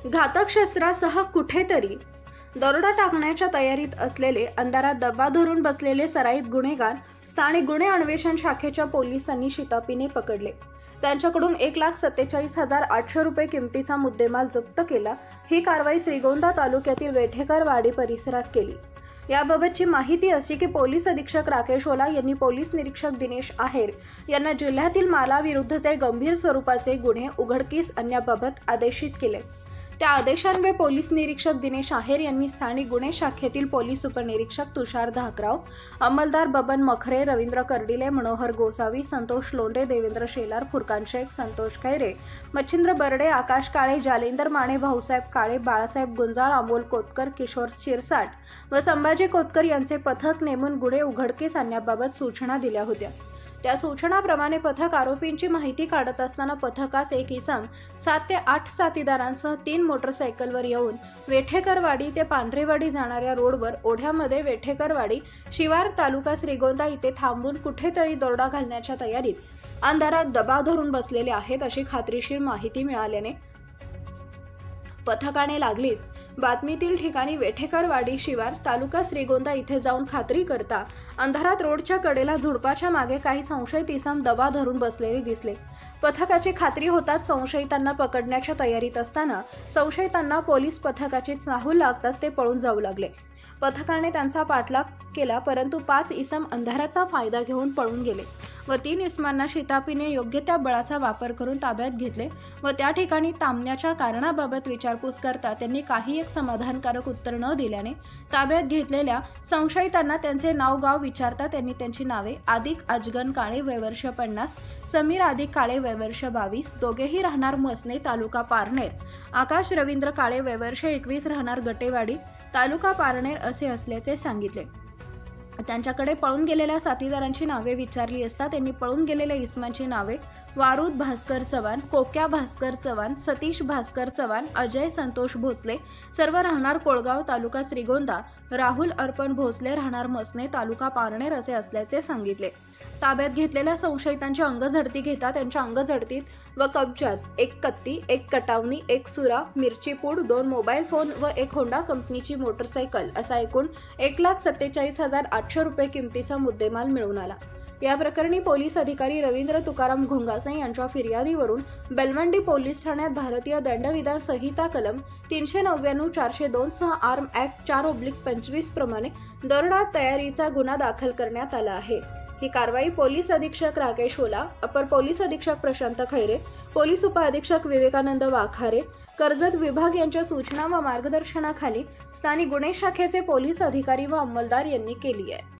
घातक शस्त्रासह कुठेतरी दरोडा टाकण्याच्या तयारीत असलेले अंधारात दबा धरून बसलेले सराईत गुन्हेगार स्थानिक गुन्हे अन्वेषण शाखेच्या पोलिसांनी शिताफीने पकडले। त्यांच्याकडून 1,47,800 रुपये किमतीचा मुद्देमाल जप्त केला। ही कारवाई श्रीगोंदा तालुक्यातील वेठेकरवाडी परिसरात केली। याबाबतची माहिती अशी की पोलीस अधीक्षक राकेश ओला यांनी पोलीस निरीक्षक दिनेश आहेर यांना जिल्ह्यातील मालाविरुद्धचे गंभीर स्वरूपाचे गुन्हे उघडकीस आणण्याबाबत आदेशित केले। त्या आदेशान्वये पोलीस निरीक्षक दिनेश आहेर यांनी स्थानिक गुन्हे शाखेतील पोलीस उपनिरीक्षक तुषार धाकराव, अंमलदार बबन मखरे, रवींद्र कर्डिले, मनोहर गोसावी, संतोष लोंढे, देवेंद्र शेलार, फुरकान शेख, संतोष खैरे, मच्छिंद्र बर्डे, आकाश काळे, जालेंदर माने, भाऊसाहेब काळे, बाळासाहेब गुंजाळ, अमोल कोतकर, किशोर शिरसाट व संभाजी कोतकर यांचे पथक नेमून गुन्हे उघडकीस आणण्याबाबत सूचना दिल्या होत्या। त्या सूचनाप्रमाणे पथक आरोपींची माहिती काढत असताना पथकास एक इसम 7 ते 8 साथीदारांसह 3 मोटरसायकलवर येऊन वेठेकरवाडी ते पांढरेवाडी जाणाऱ्या रोडवर ओढ्यामध्ये वेठेकरवाडी शिवार तालुका श्रीगोंदा इथे थांबून कुठेतरी दरोडा घालण्याच्या तयारीत अंधारात दबा धरून बसलेले आहेत अशी खात्रीशीर माहिती मिळाल्याने पथकाने लागलीच बातमीतील ठिकाणी वेठेकरवाडी शिवार तालुका श्रीगोंदा इथे जाऊन खात्री करता अंधारात रोडच्या कडेला झुडपाच्या मागे काही संशयित इसम दबा धरून बसलेले दिसले। पथकाची खात्री होताच संशयितांना पकडण्याच्या तयारीत असताना संशयितांना पोलीस पथकाची चाहूल लागताच ते पळून जाऊ लागले। पथकाने त्यांचा पाठलाग केला, परंतु 5 इसम अंधाराचा फायदा घेऊन पळून गेले व 3 इसमांना शिताफीने योग्य त्या बळाचा वापर करून ताब्यात घेतले व त्या ठिकाणी थांबण्याच्या कारणाबाबत विचारपूस करता त्यांनी काही एक समाधानकारक उत्तर न दिल्याने ताब्यात घेतलेल्या संशयितांना त्यांचे नाव गाव विचारता त्यांनी त्यांची नावे आदिक अजगन काळे वय वर्ष 50, समीर आदिक काळे वय वर्ष 22, दोघेही राहणार मसने तालुका पारनेर, आकाश रवींद्र काळे वय वर्ष 21 राहणार गटेवाडी तालुका पारनेर असे असल्याचे सांगितले। त्यांच्याकडे पळून गेलेल्या साथीदारांची नावे विचारली असता त्यांनी पळून गेलेल्या इसमांची नावे वारूद भास्कर चव्हाण, कोक्या भास्कर चव्हाण, सतीश भास्कर चव्हाण, अजय संतोष भोसले सर्व राहणार कोळगाव तालुका श्रीगोंदा, राहुल अर्पण भोसले राहणार मसने तालुका पारनेर असे असल्याचे सांगितले। ताब्यात घेतलेल्या संशयितांची अंगझडती घेता त्यांच्या अंगझडतीत व कब्जात 1 कत्ती, 1 कटावणी, 1 सुरा, मिरची पूड, 2 मोबाईल फोन व 1 होंडा कंपनीची मोटरसायकल असा एकूण 1,47,800 रुपये किमतीचा मुद्देमाल मिळून आला। या प्रकरणी पोलीस अधिकारी रवींद्र तुकाराम घोंगासे यांच्या फिर्यादीवरून बेलवंडी पोलीस ठाण्यात भारतीय दंडविधान संहिता कलम 399-402 सह आर्म ऍक्ट 4/25 प्रमाणे दरोडा तयारीचा गुन्हा दाखल करण्यात आला आहे। ही कारवाई पोलीस अधीक्षक राकेश ओला, अपर पोलीस अधीक्षक प्रशांत खैरे, पोलीस उपअधीक्षक विवेकानंद वाखारे, कर्जत विभाग यांच्या सूचना व मार्गदर्शनाखाली स्थानिक गुन्हे शाखेचे पोलीस अधिकारी व अंमलदार यांनी केली आहे।